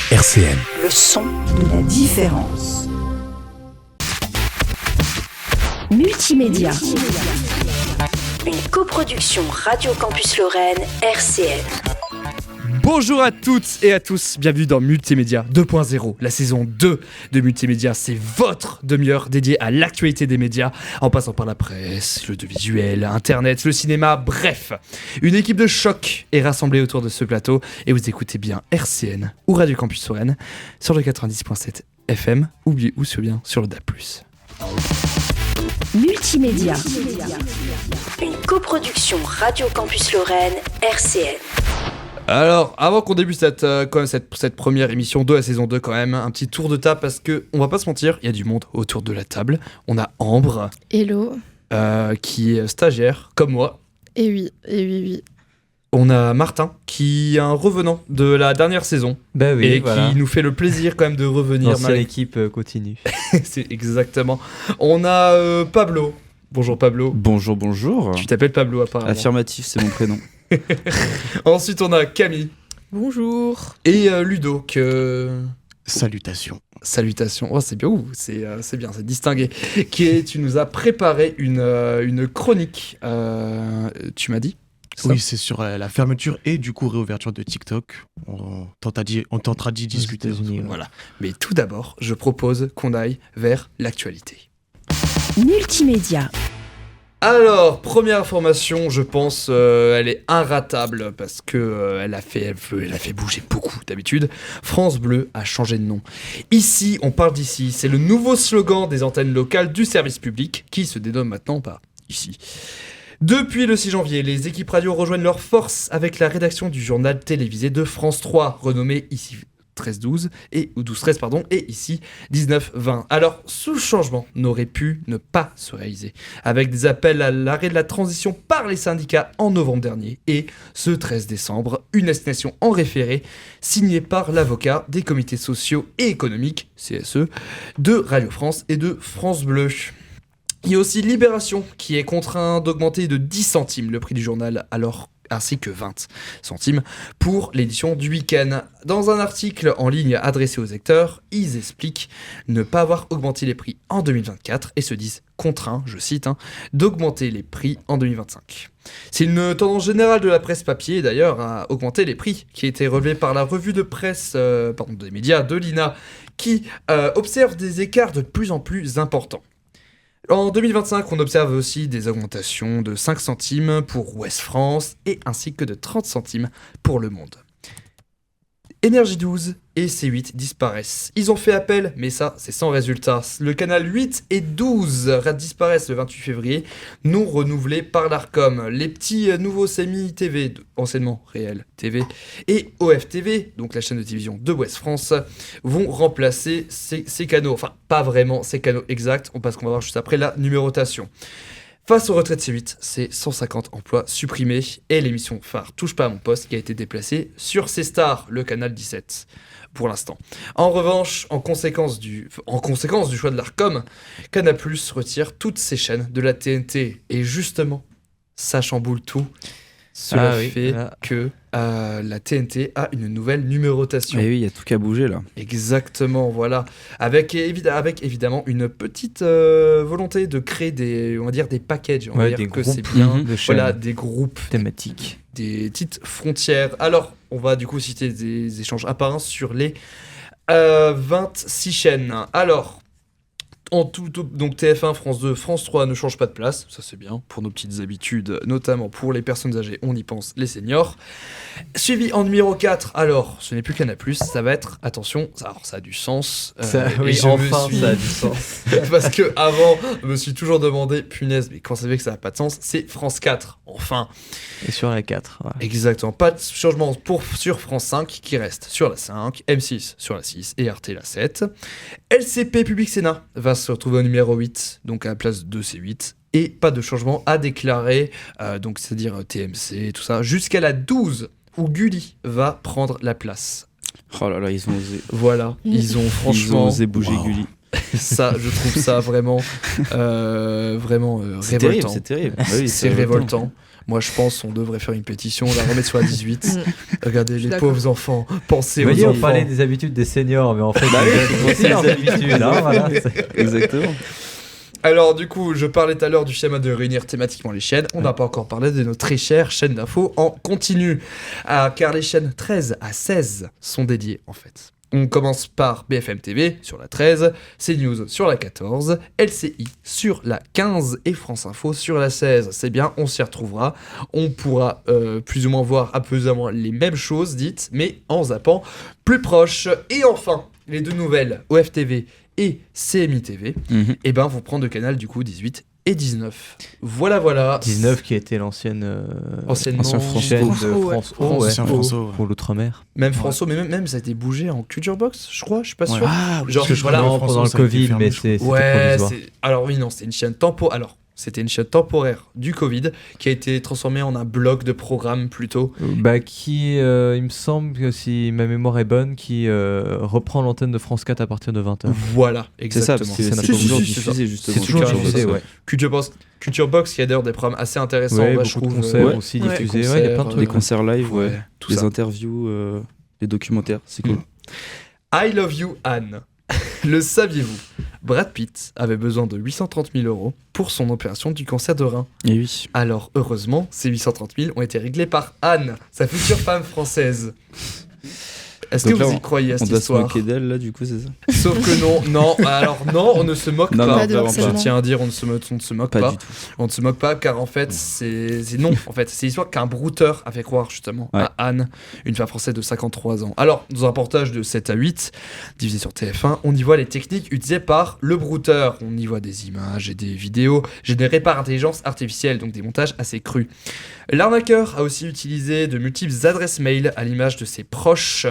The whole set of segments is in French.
RCN. Le son de la différence. Multimédia. Une coproduction Radio Campus Lorraine, RCN. Bonjour à toutes et à tous, bienvenue dans Multimédia 2.0, la saison 2 de Multimédia. C'est votre demi-heure dédiée à l'actualité des médias, en passant par la presse, l'audiovisuel, Internet, le cinéma, bref. Une équipe de choc est rassemblée autour de ce plateau et vous écoutez bien RCN ou Radio Campus Lorraine sur le 90.7 FM ou bien sur le DAB+. Multimédia. Une coproduction Radio Campus Lorraine, RCN. Alors, avant qu'on débute cette première émission de la saison 2 quand même, un petit tour de table parce que, on va pas se mentir, il y a du monde autour de la table. On a Ambre. Hello. Qui est stagiaire, comme moi. Et oui. On a Martin, qui est un revenant de la dernière saison. Bah oui, et voilà. qui nous fait le plaisir quand même de revenir. L'ancienne équipe continue. C'est exactement. On a Pablo. Bonjour Pablo. Bonjour. Tu t'appelles Pablo apparemment. Affirmatif, c'est mon prénom. Ensuite, on a Camille. Bonjour. Et Ludo. Salutations. Oh, c'est bien, c'est bien, c'est distingué. Tu nous as préparé une chronique. Tu m'as dit Oui, c'est sur la fermeture et du coup réouverture de TikTok. On tentera d'y discuter. Voilà. Mais tout d'abord, je propose qu'on aille vers l'actualité. Multimédia. Alors, première information, je pense, elle est inratable parce que elle a fait bouger beaucoup d'habitude. France Bleu a changé de nom. Ici, on parle d'ici. C'est le nouveau slogan des antennes locales du service public qui se dénomme maintenant par ici. Depuis le 6 janvier, les équipes radio rejoignent leurs forces avec la rédaction du journal télévisé de France 3, renommé ici 13-12 et 12-13 pardon, et ici 19-20. Alors, ce changement n'aurait pu ne pas se réaliser, avec des appels à l'arrêt de la transition par les syndicats en novembre dernier, et ce 13 décembre, une assignation en référé signée par l'avocat des comités sociaux et économiques, CSE, de Radio France et de France Bleu. Il y a aussi Libération, qui est contraint d'augmenter de 10 centimes le prix du journal, ainsi que 20 centimes pour l'édition du week-end. Dans un article en ligne adressé aux lecteurs, ils expliquent ne pas avoir augmenté les prix en 2024 et se disent contraints, je cite, d'augmenter les prix en 2025. C'est une tendance générale de la presse papier d'ailleurs à augmenter les prix, qui a été relevée par la revue de presse des médias de l'INA, qui observe des écarts de plus en plus importants. En 2025, on observe aussi des augmentations de 5 centimes pour Ouest France et ainsi que de 30 centimes pour Le Monde. Énergie 12 et C8 disparaissent. Ils ont fait appel, mais ça, c'est sans résultat. Le canal 8 et 12 disparaissent le 28 février, non renouvelés par l'Arcom. Les petits nouveaux semi-TV, enseignement réel TV, et OFTV, donc la chaîne de télévision de Ouest France, vont remplacer ces canaux. Enfin, pas vraiment ces canaux exacts, parce qu'on va voir juste après la numérotation. Face au retrait de C8, c'est 150 emplois supprimés et l'émission phare Touche pas à mon poste qui a été déplacée sur C-Star, le canal 17, pour l'instant. En revanche, en conséquence du choix de l'Arcom, Canal+ retire toutes ses chaînes de la TNT. Et justement, ça chamboule tout. Cela fait que la TNT a une nouvelle numérotation. Et oui, il y a tout qu'à bouger là. Exactement, voilà. Avec évidemment une petite volonté de créer des packages. On va dire que c'est bien. Voilà, des groupes thématiques. Des petites frontières. Alors, on va du coup citer des échanges un par un sur les 26 chaînes. Alors, en tout, donc TF1, France 2, France 3 ne changent pas de place, ça c'est bien, pour nos petites habitudes, notamment pour les personnes âgées, on y pense, les seniors. Suivi en numéro 4, alors, ce n'est plus Canal+, ça va être, attention, ça a du sens. Ça a du sens. Parce que avant, je me suis toujours demandé, punaise, mais quand ça fait que ça n'a pas de sens, c'est France 4, enfin. Et sur la 4, ouais. Exactement, pas de changement sur France 5, qui reste sur la 5, M6 sur la 6 et RT la 7. LCP Public Sénat va se retrouver au numéro 8, donc à la place de C8, et pas de changement à déclarer, donc c'est-à-dire TMC, tout ça, jusqu'à la 12, où Gulli va prendre la place. Oh là là, ils ont osé. Voilà, ils ont franchement... osé bouger Gulli. Ça, je trouve ça vraiment révoltant. C'est terrible. Oui, c'est révoltant. Moi, je pense qu'on devrait faire une pétition, la remettre sur la 18. Regardez les d'accord. pauvres enfants, pensez Vous aux voyez, on enfants. parlait des habitudes des seniors, mais en fait, Bah oui, c'est aussi leurs habitudes. Hein, voilà. Exactement. Alors du coup, je parlais tout à l'heure du schéma de réunir thématiquement les chaînes. On n'a pas encore parlé de notre très chère chaîne d'infos en continu. Car les chaînes 13 à 16 sont dédiées en fait. On commence par BFM TV sur la 13, CNews sur la 14, LCI sur la 15 et France Info sur la 16. C'est bien, on s'y retrouvera. On pourra plus ou moins voir apesamment les mêmes choses dites, mais en zappant plus proche. Et enfin, les deux nouvelles, OFTV et CMI TV, et ben vont prendre le canal du coup 18 et 19. Voilà. 19 qui était l'ancienne Anciennement chaîne de France O, France O, ouais. Ancien François. pour l'outre-mer. Même François, mais même ça a été bougé en Culture Box, je crois, je suis pas sûr. Ah, oui, Genre, parce que je voilà. crois que Non, François, pendant le ça a été Covid, fermé, mais je crois. c'était Ouais, provisoire. alors oui, non, c'était une chaîne temporaire du Covid qui a été transformée en un bloc de programme plutôt. Bah, il me semble que si ma mémoire est bonne, qui reprend l'antenne de France 4 à partir de 20h. Voilà, C'est ça, exactement. parce que C'est c'est toujours ça. diffusé justement. C'est toujours carrément diffusé, ça. ouais. Culture Box qui a d'ailleurs des programmes assez intéressants, Ouais, ouais, je beaucoup de trouve. concerts ouais. aussi Ouais. diffusés. Des Ouais, il y a plein de concerts, Des trucs. concerts live, Ouais, ouais. tout Des ça. interviews, des documentaires, c'est cool. I Love You Anne. Le saviez-vous? Brad Pitt avait besoin de 830 000 € pour son opération du cancer de rein. Et oui. Alors, heureusement, ces 830 000 ont été réglés par Anne, sa future femme française. Est-ce que Donc là, vous y croyez à On cette doit se histoire? moquer d'elle là, du coup, c'est ça? Sauf que non, on ne se moque Non, pas. non, Pas de vraiment harcèlement. Je tiens à dire, on ne se moque Pas pas. du tout. On ne se moque pas car en fait, c'est non. En fait, c'est l'histoire qu'un brouteur a fait croire justement Ouais. à Anne, une femme française de 53 ans. Alors, dans un reportage de 7 à 8, diffusé sur TF1, on y voit les techniques utilisées par le brouteur. On y voit des images et des vidéos générées par intelligence artificielle, donc des montages assez crus. L'arnaqueur a aussi utilisé de multiples adresses mail à l'image de ses proches,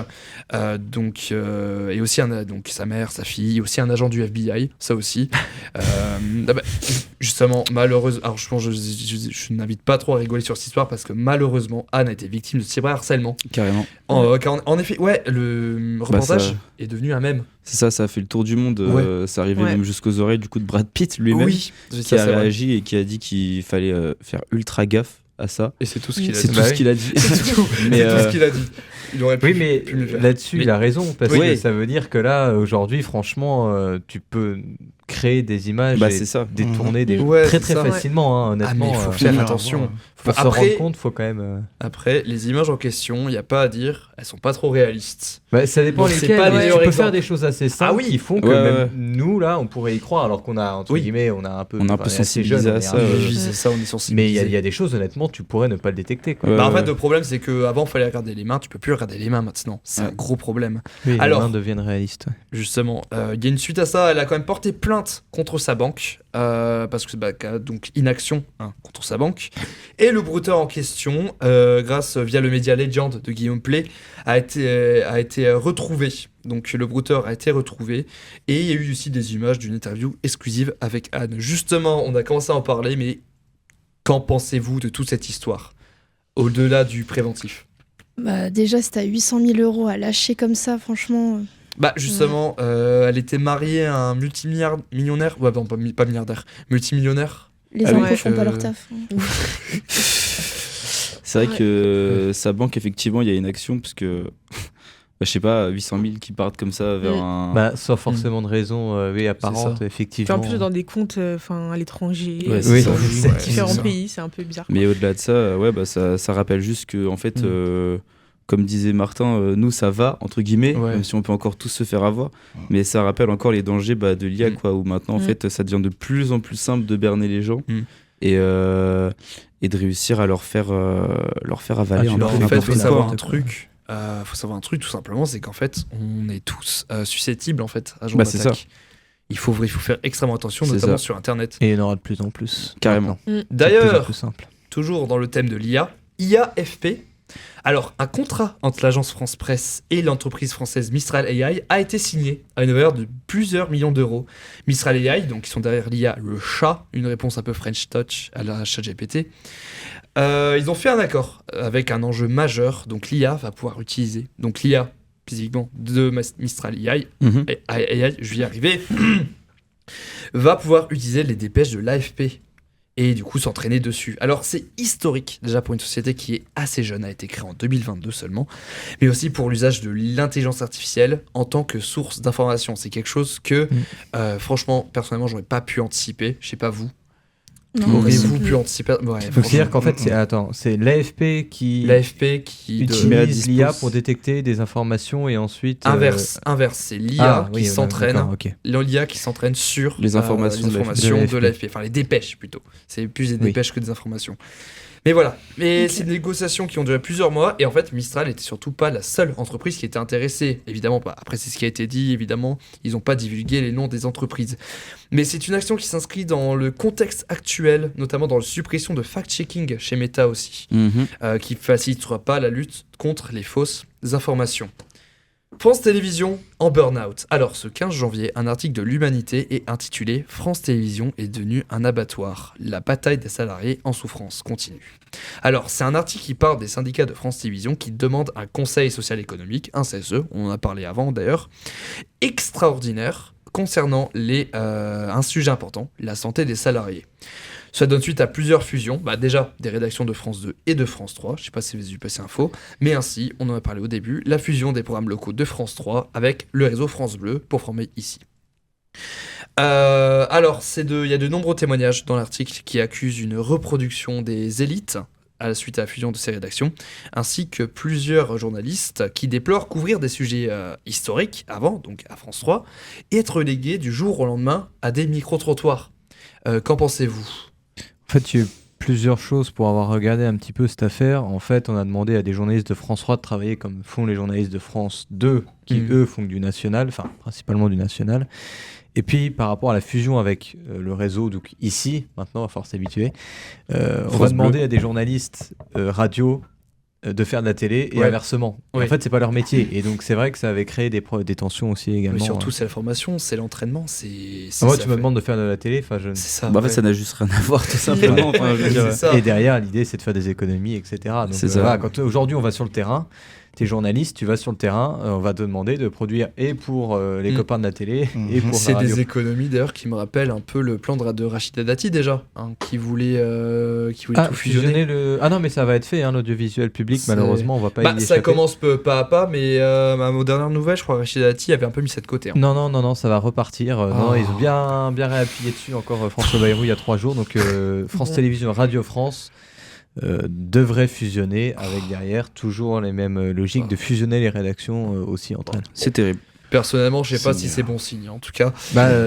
et aussi donc sa mère, sa fille, aussi un agent du FBI, ça aussi. Justement, malheureusement, alors je pense je n'invite pas trop à rigoler sur cette histoire parce que malheureusement, Anne a été victime de cyberharcèlement. Carrément. En effet, ouais, le reportage ça- est devenu un mème. C'est ça, ça a fait le tour du monde. Ça arrivait Ouais. même jusqu'aux oreilles du coup de Brad Pitt lui-même, Oui, qui ça, a c'est vrai. réagi et qui a dit qu'il fallait faire ultra gaffe à ça. Et c'est tout ce qu'il a C'est dit. tout Bah ce oui. qu'il a dit. C'est tout, Mais, c'est tout ce qu'il a dit. Il aurait pu, Oui, mais pu mieux faire. là-dessus, Mais- il a raison, parce Oui. que ça veut dire que là, aujourd'hui, franchement, tu peux créer des images Bah et c'est ça. détourner des Ouais, très c'est très ça. facilement, hein, honnêtement. Ah, mais il faut euh, faire Ouais, attention. ouais. pour se Après- rendre compte, faut quand même. Après, les images en question, il n'y a pas à dire, elles sont pas trop réalistes. Bah, ça dépend Donc, c'est lesquelles. pas le Tu meilleur peux exemple. faire des choses assez simples Ah oui. qui font que Ouais, même ouais. nous là, on pourrait y croire, alors qu'on a entre Oui. guillemets, on a un peu, On est un peu assez sensibilisé jeune, à on est ça, un peu- Oui, c'est ça, on est sensibilisé. Mais il y a des choses, honnêtement, tu pourrais ne pas le détecter. Quoi. Ouais, Bah, en fait, ouais. le problème, c'est qu'avant, il fallait regarder les mains. Tu peux plus regarder les mains maintenant. C'est un Ouais. gros problème. Oui, Alors- les mains deviennent réalistes. Justement, il y a une suite à ça. Elle a quand même porté plainte contre sa banque. Parce que donc inaction contre sa banque. Et le brouteur en question, via le média Legend de Guillaume Play, a été retrouvé. Donc le brouteur a été retrouvé. Et il y a eu aussi des images d'une interview exclusive avec Anne. Justement, on a commencé à en parler, mais qu'en pensez-vous de toute cette histoire? Au-delà du préventif. Bah, déjà, si t'as 800 000 € à lâcher comme ça, franchement. Bah justement, elle était mariée à un multimillionnaire. Ouais, non, pas milliardaire. Multimillionnaire. Les Ah oui. impôts font Ouais. pas leur taf. hein. C'est vrai Ouais. que sa banque, effectivement, il y a une action, parce que, je sais pas, 800 000 qui partent comme ça vers un. Bah, sans forcément de raison oui, apparente, ça. effectivement. Puis en plus, dans des comptes à l'étranger, Ouais, c'est Oui. ça. Oui. différents c'est ça. pays, c'est un peu bizarre. Mais au-delà de ça, ouais, bah, ça rappelle juste que, en fait, comme disait Martin, nous, ça va, entre guillemets, Ouais. même si on peut encore tous se faire avoir. Mais ça rappelle encore les dangers de l'IA, quoi, où maintenant, en fait, ça devient de plus en plus simple de berner les gens. Et de réussir à leur faire avaler Ah, tu un leur peu fais En fait, n'importe faut quoi. savoir un quoi. truc. Faut savoir un truc tout simplement, c'est qu'en fait, on est tous susceptibles en fait à genre Bah, c'est d'attaque. Il faut faire extrêmement attention, C'est notamment ça. sur Internet. Et il y en aura de plus en plus. Carrément. maintenant. C'est de plus en D'ailleurs, plus simple. toujours dans le thème de l'IA, IAFP. Alors, un contrat entre l'agence France Presse et l'entreprise française Mistral AI a été signé à une valeur de plusieurs millions d'euros. Mistral AI, donc qui sont derrière l'IA, le chat, une réponse un peu French Touch à la ChatGPT. Ils ont fait un accord avec un enjeu majeur. Donc l'IA va pouvoir utiliser. Donc l'IA, physiquement, de Mistral AI, Mhm. AI, je vais y arriver, va pouvoir utiliser les dépêches de l'AFP. et du coup s'entraîner dessus. Alors c'est historique déjà pour une société qui est assez jeune, a été créée en 2022 seulement, mais aussi pour l'usage de l'intelligence artificielle en tant que source d'information. C'est quelque chose que franchement, personnellement, j'aurais pas pu anticiper, je sais pas vous. Non, Auriez-vous pu anticiper? Ouais, Donc c'est-à-dire qu'en fait, c'est l'AFP qui utilise l'IA pour détecter des informations et ensuite... Inverse, c'est l'IA qui s'entraîne. L'IA qui s'entraîne sur les informations de l'AFP. Enfin, les dépêches plutôt. C'est plus des dépêches que des informations. Mais voilà, c'est des négociations qui ont duré plusieurs mois, et en fait Mistral n'était surtout pas la seule entreprise qui était intéressée. Évidemment, après c'est ce qui a été dit, évidemment, ils n'ont pas divulgué les noms des entreprises. Mais c'est une action qui s'inscrit dans le contexte actuel, notamment dans la suppression de fact-checking chez Meta aussi, qui ne facilitera pas la lutte contre les fausses informations. France Télévisions en burn-out. Alors, ce 15 janvier, un article de l'Humanité est intitulé « France Télévisions est devenu un abattoir. La bataille des salariés en souffrance continue ». Alors, c'est un article qui parle des syndicats de France Télévisions qui demandent un conseil social économique, un CSE, on en a parlé avant d'ailleurs, extraordinaire concernant un sujet important, la santé des salariés. Ça donne suite à plusieurs fusions, déjà des rédactions de France 2 et de France 3, je ne sais pas si vous avez vu passer info, mais ainsi, on en a parlé au début, la fusion des programmes locaux de France 3 avec le réseau France Bleu pour former ici. Alors, il y a de nombreux témoignages dans l'article qui accusent une reproduction des élites à la suite à la fusion de ces rédactions, ainsi que plusieurs journalistes qui déplorent couvrir des sujets historiques avant, donc à France 3, et être relégués du jour au lendemain à des micro-trottoirs. Qu'en pensez-vous ? En fait, il y a eu plusieurs choses pour avoir regardé un petit peu cette affaire. En fait, on a demandé à des journalistes de France 3 de travailler comme font les journalistes de France 2, qui eux font du national, enfin principalement du national. Et puis, par rapport à la fusion avec le réseau, donc ici, maintenant, à force d'habituer, on va demander à des journalistes radio de faire de la télé et inversement. En fait, c'est pas leur métier. Et donc, c'est vrai que ça avait créé des tensions aussi également. Mais surtout, c'est la formation, c'est l'entraînement. Moi, tu me demandes de faire de la télé. C'est ça. En fait, ça n'a juste rien à voir, tout simplement. Et derrière, l'idée, c'est de faire des économies, etc. Donc, c'est ça. Quand aujourd'hui, on va sur le terrain, t'es journaliste, tu vas sur le terrain, on va te demander de produire et pour les copains de la télé et pour c'est la radio. des économies d'ailleurs qui me rappellent un peu le plan de Rachida Dati déjà, qui voulait tout fusionner. Ah non, mais ça va être fait, l'audiovisuel public, malheureusement, on va pas y échapper. Ça commence pas à pas, mais aux dernières nouvelles, je crois que Rachida Dati avait un peu mis ça de côté. Non, ça va repartir. Non, ils ont bien réappuyé dessus encore François Bayrou il y a 3 jours, donc France Télévisions, Radio France devrait fusionner avec derrière toujours les mêmes logiques de fusionner les rédactions aussi entre elles. C'est terrible. Personnellement, je sais pas si c'est bon signe, en tout cas.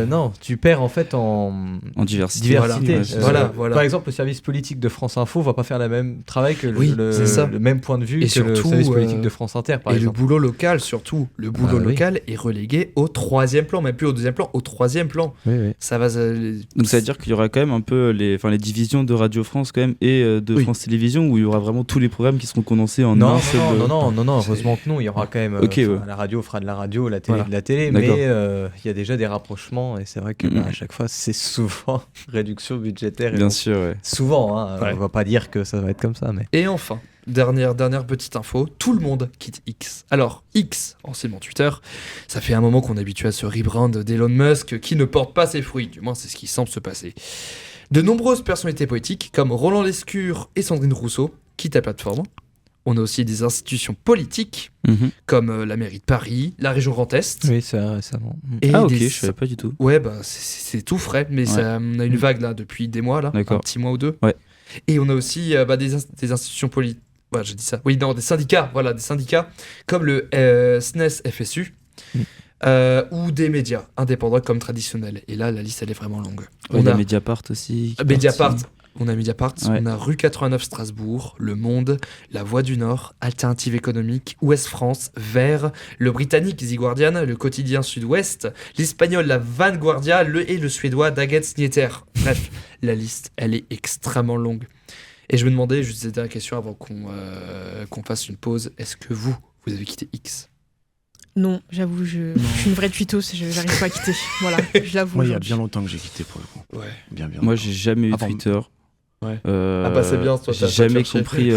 Non, tu perds en fait en diversité. Voilà. Par exemple, le service politique de France Info va pas faire le même travail que le même point de vue que le service politique de France Inter, par exemple. Le boulot local, surtout. Le boulot local est relégué au 3e plan, même plus au 2e plan, au 3e plan. Oui. Ça va. Donc ça veut dire qu'il y aura quand même un peu les divisions de Radio France quand même et de France Télévisions où il y aura vraiment tous les programmes qui seront condensés en un seul. Non, heureusement que non. Il y aura quand même. La radio fera de la radio, la télé de la télé, mais il y a déjà des rapprochements et c'est vrai que à chaque fois c'est souvent réduction budgétaire. Bien sûr, souvent, on va pas dire que ça va être comme ça, mais. Et enfin, dernière petite info, tout le monde quitte X. Alors X, anciennement Twitter, ça fait un moment qu'on est habitué à ce rebrand d'Elon Musk qui ne porte pas ses fruits, du moins c'est ce qui semble se passer. De nombreuses personnalités politiques comme Roland Lescure et Sandrine Rousseau quittent la plateforme. On a aussi des institutions politiques comme la mairie de Paris, la région Grand Est. Oui, c'est récemment. Je savais pas du tout. Ouais, c'est tout frais, mais on a une vague là depuis des mois, là, un petit mois ou deux. Ouais. Et on a aussi des institutions politiques. Ouais, je dis ça. Oui, non, des syndicats, comme le SNES FSU. Ou des médias indépendants comme traditionnels. Et là, la liste, elle est vraiment longue. On a Mediapart aussi. On a Mediapart, on a Rue 89 Strasbourg, Le Monde, La Voix du Nord, Alternative économique, Ouest France, Vert, le britannique The Guardian, le quotidien Sud-Ouest, l'espagnol La Vanguardia et le suédois Dagens Nyheter. Bref, la liste, elle est extrêmement longue. Et je me demandais, juste cette dernière question avant qu'on fasse une pause, est-ce que vous avez quitté X ? Non, j'avoue, je suis une vraie tweetos, j'arrive pas à quitter. Voilà, je l'avoue. Moi, il y a bien longtemps que j'ai quitté pour le coup. Ouais. Bien. Moi, j'ai jamais eu Twitter. Ouais. C'est bien, toi. J'ai jamais compris.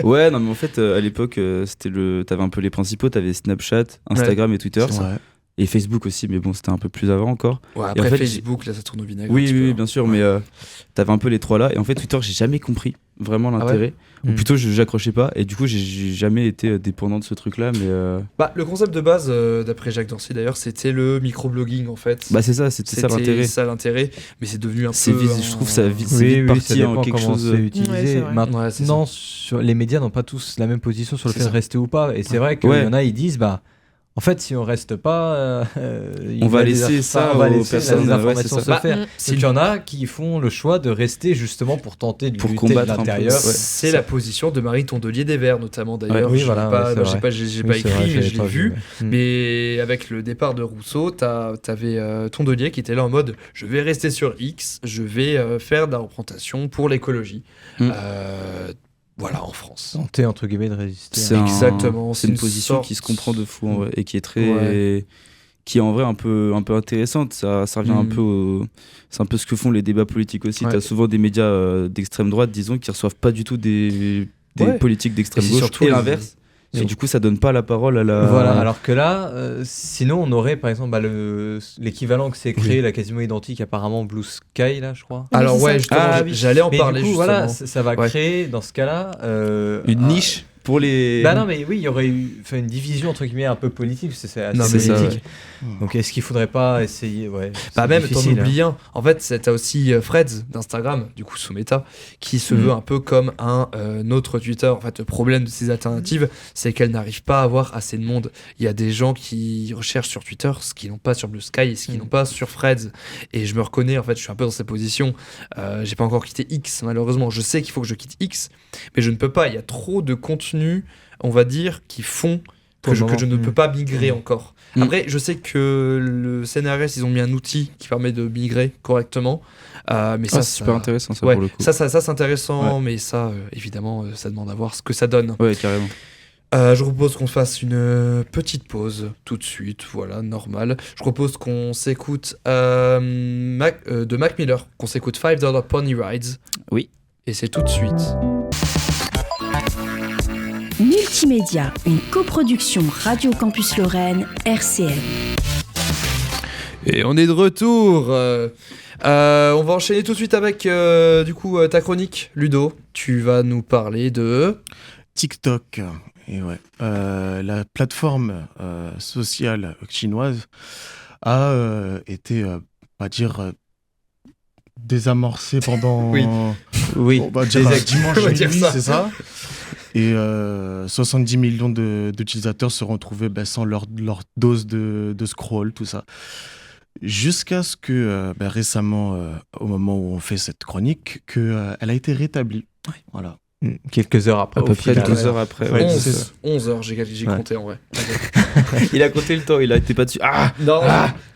Ouais, non, mais en fait, à l'époque, t'avais un peu les principaux. T'avais Snapchat, Instagram et Twitter. Et Facebook aussi, mais bon, c'était un peu plus avant encore. Ouais, Et après en fait, Facebook, là, ça tourne au vinaigre. un Oui, petit oui, peu, oui, hein. bien sûr, mais t'avais un peu les trois là. Et en fait, Twitter, j'ai jamais compris vraiment l'intérêt. Ou plutôt, j'accrochais pas. Et du coup, j'ai jamais été dépendant de ce truc-là. Mais Bah, le concept de base, d'après Jacques Dorsey d'ailleurs, c'était le microblogging en fait. bah, c'est ça, c'était ça l'intérêt. Mais c'est devenu un C'est peu. je trouve ça c'est Oui, vite ça parti en dépend quelque comment chose. c'est utilisé. Ouais, c'est vrai. Maintenant, Ouais, c'est ça. les médias n'ont pas tous la même position sur le C'est fait ça. de rester ou pas. Et c'est vrai qu'il Ouais. y en a, ils disent, bah, en fait, si on reste pas, On va laisser ça on va aux laisser personnes, les ouais, informations c'est se ça. faire. Bah, Donc il y en a qui font le choix de rester justement pour tenter de Pour lutter combattre de un peu. l'intérieur. Ouais. C'est la position de Marie Tondelier des Verts notamment d'ailleurs. Oui, J'ai voilà, pas, ouais, c'est moi, j'ai vrai. pas, j'ai Oui, pas c'est écrit, vrai, mais j'avais je pas l'ai vu. mais- Mais avec le départ de Rousseau, t'avais Tondelier qui était là en mode je vais rester sur X, je vais faire de la représentation pour l'écologie. Voilà, en France. Tenter entre guillemets de résister. C'est Exactement, c'est c'est une une position sorte- qui se comprend de fou en vrai, et qui est très Ouais. qui est en vrai un peu intéressante. Ça revient un peu c'est un peu ce que font les débats politiques aussi. Ouais. T'as souvent des médias d'extrême droite, disons, qui reçoivent pas du tout des Ouais. politiques d'extrême Et c'est gauche surtout et les- l'inverse. Et du coup, ça donne pas la parole à la. Voilà, alors que là, sinon on aurait par exemple l'équivalent que c'est créé, là, quasiment identique apparemment Blue Sky, là je crois. Alors c'est ouais, ça. justement, Ah, oui. j'allais en Mais parler du coup, justement. voilà, ça va Ouais. créer dans ce cas-là Une niche pour les. Bah non, mais oui, il y aurait eu une division entre guillemets un peu politique, c'est assez Non, mais c'est ça, politique. Donc est-ce qu'il faudrait pas essayer Bah c'est même, t'en difficile, hein. oublies un. En fait, t'as aussi Freds d'Instagram, du coup sous Meta, qui se veut un peu comme un autre Twitter. En fait, le problème de ces alternatives, c'est qu'elles n'arrivent pas à avoir assez de monde. Il y a des gens qui recherchent sur Twitter ce qu'ils n'ont pas sur Blue Sky et ce qu'ils n'ont pas sur Freds. Et je me reconnais, en fait, je suis un peu dans cette position. J'ai pas encore quitté X, malheureusement. Je sais qu'il faut que je quitte X, mais je ne peux pas. Il y a trop de contenus, on va dire, qui font Pour que le je ne moment. peux pas migrer encore. Mm. Après, je sais que le CNRS, ils ont mis un outil qui permet de migrer correctement. Mais ça, c'est super intéressant ça ouais, pour le coup. ça c'est intéressant, mais ça, évidemment, ça demande à voir ce que ça donne. Ouais, carrément. Je propose qu'on fasse une petite pause tout de suite, voilà, normal. Je propose qu'on s'écoute de Mac Miller, qu'on s'écoute $5 Pony Rides. Oui. Et c'est tout de suite. Multimédia, une coproduction Radio Campus Lorraine, RCN. Et on est de retour. On va enchaîner tout de suite avec du coup ta chronique, Ludo. Tu vas nous parler de TikTok. Et ouais. La plateforme sociale chinoise a été, on va dire, désamorcée pendant. Oui. Oui, On va dire dimanche On va dire minuit, ça. c'est ça. Et 70 millions d'utilisateurs se retrouvés sans leur dose de scroll, tout ça. Jusqu'à ce que récemment, au moment où on fait cette chronique, elle a été rétablie. Voilà. quelques heures après. À peu au près final. 12 heures après. Ouais, ouais, 11, c'est ça. 11 heures, j'ai Ouais. compté en vrai. Il a compté le temps, il a été pas dessus. Ah Non,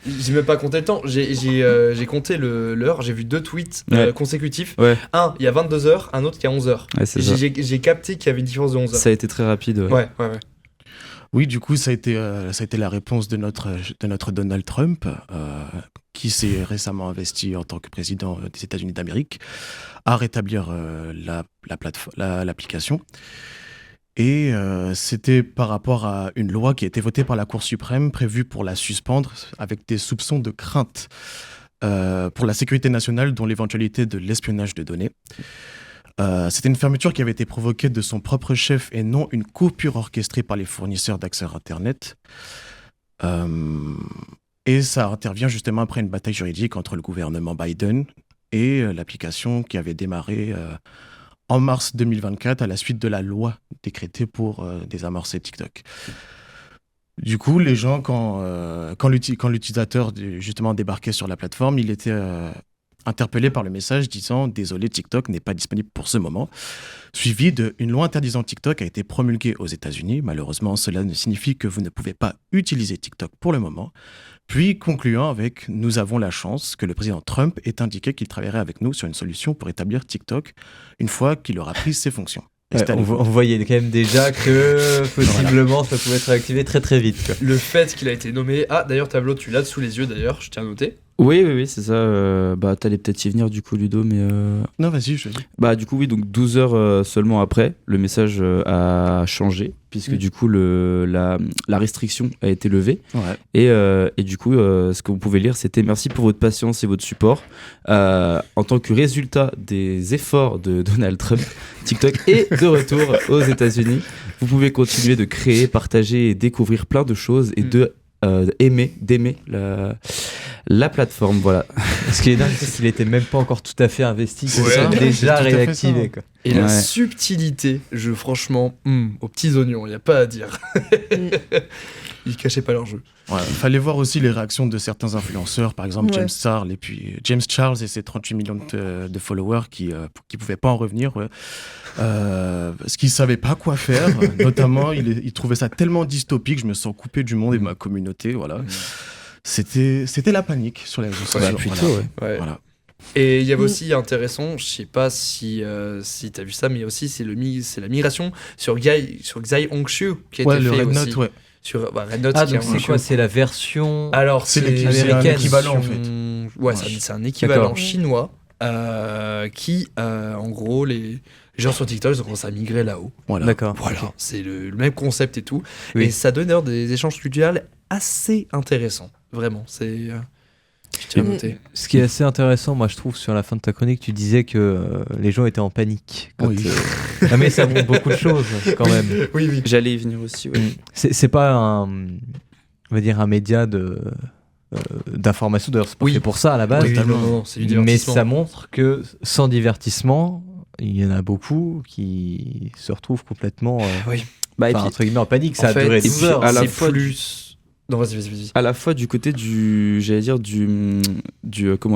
j'ai même pas compté le temps. J'ai compté l'heure. J'ai vu 2 tweets Ouais. consécutifs. Ouais. Un, il y a 22 heures, un autre qui a 11 heures. Ouais, c'est ça. J'ai capté qu'il y avait une différence de 11 heures. Ça a été très rapide. Ouais. Ouais. Oui, du coup, ça a été la réponse de notre Donald Trump, qui s'est récemment investi en tant que président des États-Unis d'Amérique, à rétablir l'application. Et c'était par rapport à une loi qui a été votée par la Cour suprême, prévue pour la suspendre, avec des soupçons de crainte pour la sécurité nationale, dont l'éventualité de l'espionnage de données. C'était une fermeture qui avait été provoquée de son propre chef et non une coupure orchestrée par les fournisseurs d'accès à Internet. Et ça intervient justement après une bataille juridique entre le gouvernement Biden et l'application qui avait démarré en mars 2024 à la suite de la loi décrétée pour désamorcer TikTok. Du coup, les gens, quand l'utilisateur justement débarquait sur la plateforme, il était interpellé par le message disant « Désolé, TikTok n'est pas disponible pour ce moment », suivi d'une loi interdisant TikTok a été promulguée aux États-Unis. Malheureusement, cela ne signifie que vous ne pouvez pas utiliser TikTok pour le moment. Puis, concluant avec « Nous avons la chance que le président Trump ait indiqué qu'il travaillerait avec nous sur une solution pour établir TikTok une fois qu'il aura pris ses fonctions. » Ouais, on voyait quand même déjà que possiblement ça pouvait être activé très très vite. Quoi. Le fait qu'il a été nommé... Ah, d'ailleurs, Tableau, tu l'as sous les yeux, d'ailleurs, je tiens à noter. Oui, c'est ça. T'allais peut-être y venir du coup, Ludo, mais... Non, vas-y, je dis. Du coup, oui, donc 12 heures seulement après, le message a changé, puisque du coup la restriction a été levée. Ouais. Et du coup, ce que vous pouvez lire, c'était merci pour votre patience et votre support. En tant que résultat des efforts de Donald Trump, TikTok est de retour aux États-Unis. Vous pouvez continuer de créer, partager et découvrir plein de choses et d'aimer la plateforme. Voilà. Ce qui est dingue, c'est qu'il était même pas encore tout à fait investi, Ouais, c'est déjà c'est tout à fait réactivé, ça. quoi. Et la Ouais. subtilité, franchement, aux petits oignons, il n'y a pas à dire. Ils cachaient pas leur jeu. Ouais, fallait voir aussi les réactions de certains influenceurs, par exemple Ouais. James Charles et ses 38 millions de followers qui pouvaient pas en revenir, ouais. Parce qu'ils savaient pas quoi faire. Notamment, ils trouvaient ça tellement dystopique, je me sens coupé du monde et de ma communauté, voilà. C'était la panique sur les réseaux sociaux. plutôt, voilà. Ouais. Voilà. Et il y avait aussi intéressant, je sais pas si t'as vu ça, mais aussi c'est la migration sur Xai Hongshu qui a Ouais, été le fait Red aussi. Note, ouais. Sur Red Note, Ah, qui est donc un c'est quoi? C'est la version Alors C'est c'est un américaine. équivalent, en fait. Ouais, Ouais. c'est un équivalent D'accord. chinois qui, en gros, les gens sur TikTok ils ont commencé à migrer là-haut. Voilà. D'accord. Voilà, Ok. c'est le même concept et tout. Oui. Et ça donne d'ailleurs des échanges culturels assez intéressants. Vraiment, c'est. Je tiens à noter. Ce qui est assez intéressant, moi je trouve, sur la fin de ta chronique, tu disais que les gens étaient en panique. Quand, Oui. Ah, mais ça montre beaucoup de choses quand même. Oui, oui. J'allais y venir aussi. Ouais. C'est pas on va dire un média d'information, d'ailleurs c'est pas Oui. fait pour ça à la base. Oui, non, c'est du Mais divertissement. ça montre que sans divertissement, il y en a beaucoup qui se retrouvent complètement Oui. Bah, et enfin, puis, entre guillemets en panique. Ça En a fait, duré et 12 puis, heures. à la c'est fois plus. Non, vas-y. à la fois du côté du de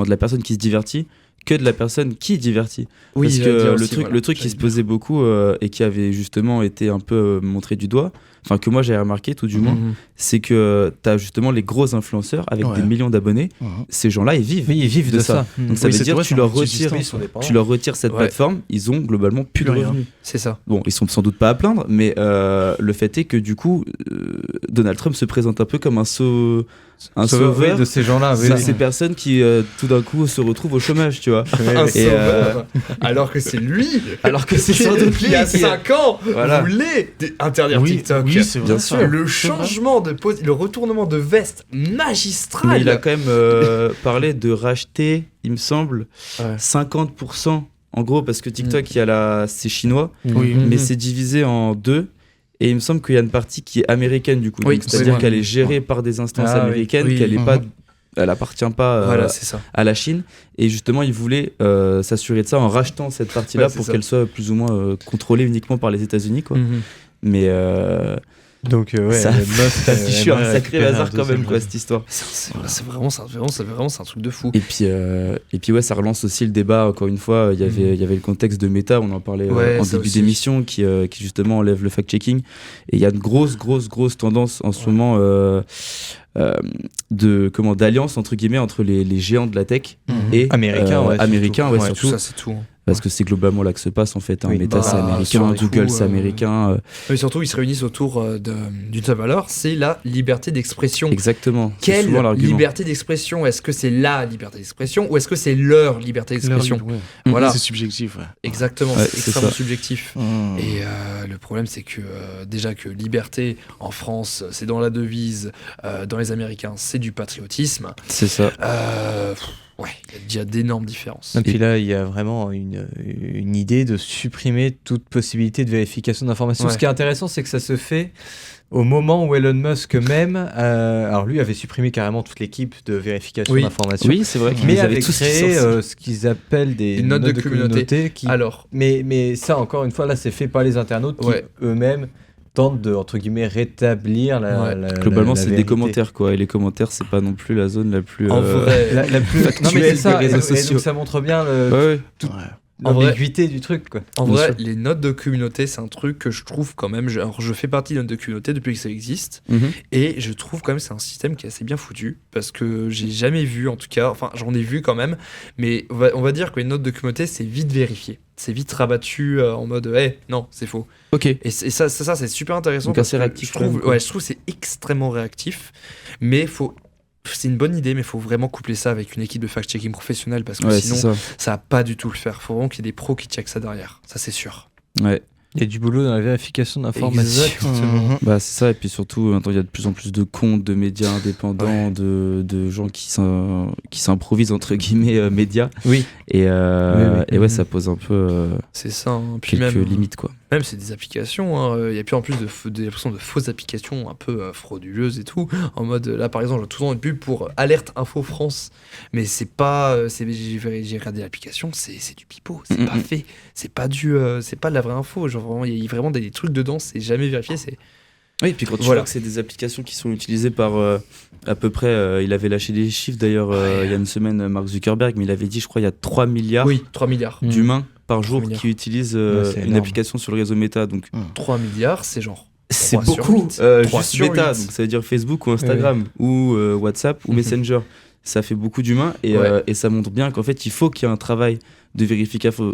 la personne qui se divertit que de la personne qui divertit. Parce j'allais que dire le aussi, truc, voilà, le truc qui j'allais se dire. posait beaucoup et qui avait justement été un peu montré du doigt, enfin que moi j'avais remarqué tout du moins, Mhm. c'est que tu as justement les gros influenceurs avec Ouais. des millions d'abonnés. Mhm. Ces gens-là, ils vivent. Oui, ils vivent de ça. Donc ça Oui, veut c'est dire vrai, tu c'est leur un métier retires, existant, ça. tu leur retires cette Ouais. plateforme, ils ont globalement plus de Plus rien. revenus. C'est ça. Bon, ils sont sans doute pas à plaindre, mais le fait est que du coup, Donald Trump se présente un peu comme un sauveur oui, de ces gens-là. Oui, de oui. ces personnes qui tout d'un coup se retrouvent au chômage, tu vois. Un Et, sauveur. Alors que c'est lui Alors que c'est qui, sans doute il y a lui qui- 5 ans, Voilà. voulait interdire Oui, TikTok. oui, c'est vrai. Bien sûr. Le changement de pose, le retournement de veste magistral. Mais il a quand même parlé de racheter, il me semble, Ouais. 50%. En gros, parce que TikTok, c'est chinois, Oui. Mhm. mais c'est divisé en deux. Et il me semble qu'il y a une partie qui est américaine, du coup. Oui, Donc, c'est-à-dire c'est qu'elle vrai. est gérée par des instances Ah, oui. américaines, Oui. qu'elle est Mhm. pas, elle appartient pas Voilà, c'est ça. à la Chine. Et justement, il voulait s'assurer de ça en rachetant cette partie-là Ouais, c'est pour ça. qu'elle soit plus ou moins contrôlée uniquement par les États-Unis, quoi. Mhm. Mais Donc, ouais, ça le Musk, a fichu un aimerait sacré récupérer bazar un quand deuxième même, quoi, jeu. cette histoire. C'est vraiment un truc de fou. Et puis ouais, ça relance aussi le débat. Encore une fois, il y avait le contexte de Meta, on en parlait Ouais, en ça début aussi. d'émission, qui justement enlève le fact-checking. Et il y a une grosse tendance en ce moment d'alliance entre guillemets entre les géants de la tech et Américains, ouais, américains, surtout. ouais, Ouais, Tout surtout. ça, c'est tout. Parce que c'est globalement là que se passe en fait. Hein. Oui. Meta, c'est Bah, américain, sur le Google, coup, c'est américain. Mais surtout, ils se réunissent autour d'une seule valeur, c'est la liberté d'expression. Exactement. C'est Quelle souvent l'argument. liberté d'expression? Est-ce que c'est la liberté d'expression ou est-ce que c'est leur liberté d'expression? Ouais. Voilà. C'est subjectif. Ouais. Exactement, Ouais, c'est c'est extrêmement ça. subjectif. Mhm. Et le problème, c'est que déjà que liberté en France, c'est dans la devise, dans les Américains, c'est du patriotisme. C'est ça. Ouais, il y a déjà d'énormes différences. Et puis là, il y a vraiment une idée de supprimer toute possibilité de vérification d'informations. Ouais. Ce qui est intéressant, c'est que ça se fait au moment où Elon Musk même, alors lui avait supprimé carrément toute l'équipe de vérification Oui. d'informations, Oui, c'est vrai qu'ils mais avaient avait tous créé licenciés. ce qu'ils appellent des Une note de communauté. qui... Alors, mais ça, encore une fois, là, c'est fait par les internautes qui Ouais. eux-mêmes tentent de, entre guillemets, rétablir Ouais. Globalement, la c'est des vérité. commentaires, quoi. Et les commentaires, c'est pas non plus la zone la plus. en vrai, La plus... Non, mais Factuel c'est ça, des et, réseaux et sociaux. donc ça montre bien Ouais. En vrai- l'ambiguïté du truc, quoi. En Bien vrai, sûr. les notes de communauté, c'est un truc que je trouve quand même. Alors, je fais partie des notes de communauté depuis que ça existe. Mhm. Et je trouve quand même que c'est un système qui est assez bien foutu. Parce que j'ai jamais vu, en tout cas, enfin, j'en ai vu quand même. Mais on va dire que les notes de communauté, c'est vite vérifié. C'est vite rabattu en mode, non, c'est faux. Ok. Et ça c'est super intéressant. Donc parce assez que réactif Je quand même, trouve, quoi. ouais, je trouve que c'est extrêmement réactif. Mais c'est une bonne idée, mais il faut vraiment coupler ça avec une équipe de fact-checking professionnelle. Parce que Ouais, sinon, c'est ça. ça va pas du tout le faire. Il faut vraiment qu'il y ait des pros qui checkent ça derrière. Ça, c'est sûr. Ouais. Il y a du boulot dans la vérification d'informations. Exactement. Bah, c'est ça, et puis surtout, maintenant, il y a de plus en plus de comptes, de médias indépendants, de gens qui s'improvisent, entre guillemets, médias. Oui. Et Oui. ça pose un peu C'est ça. Hein. Puis quelques même, limites, quoi. Même c'est des applications. Hein. Il y a plus en plus de l'impression de fausses applications un peu frauduleuses et tout. En mode, là par exemple, j'ai tout le temps une pub pour Alerte Info France. Mais c'est pas. J'ai regardé l'application, c'est du pipeau. C'est pas fait. C'est pas de la vraie info. Genre vraiment, il y a vraiment des trucs dedans, c'est jamais vérifié. Oui, et puis quand tu vois que c'est des applications qui sont utilisées par à peu près, il avait lâché des chiffres d'ailleurs il y a une semaine, Mark Zuckerberg, mais il avait dit, je crois, il y a 3 milliards 3 milliards. d'humains par jour milliards. qui utilisent c'est une énorme. application sur le réseau Meta. Donc 3 milliards, c'est genre. c'est 3 sur beaucoup, 8. 3 juste sur Meta, 8. donc ça veut dire Facebook ou Instagram ou WhatsApp ou Messenger. Ça fait beaucoup d'humains et ça montre bien qu'en fait il faut qu'il y ait un travail de vérification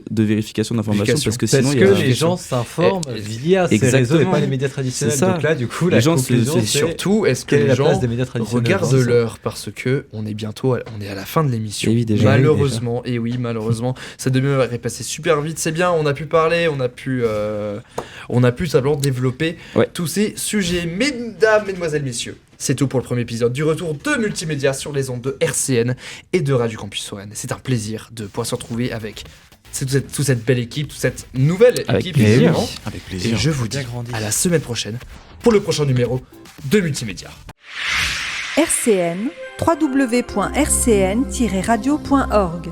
d'informations parce que sinon Parce il y a que les gens s'informent via ces Exactement. réseaux et pas les médias traditionnels. C'est ça. Donc là, du coup, Les la gens conclusion, Et c'est surtout, est-ce que quelle est les la place gens des médias traditionnels regardent dans ça. l'heure parce que on est à la fin de l'émission. Et oui, déjà. Malheureusement, et oui, malheureusement, cette demi-heure est passée super vite. C'est bien, on a pu parler, on a pu simplement développer tous ces sujets. Mesdames, mesdemoiselles, messieurs, c'est tout pour le premier épisode du retour de Multimédia sur les ondes de RCN et de Radio Campus Lorraine. C'est un plaisir de pouvoir se retrouver avec toute cette belle équipe, toute cette nouvelle Avec équipe, plaisir. évidemment. Avec Et plaisir. je vous dis à la semaine prochaine pour le prochain numéro de Multimédia. RCN, www.rcn-radio.org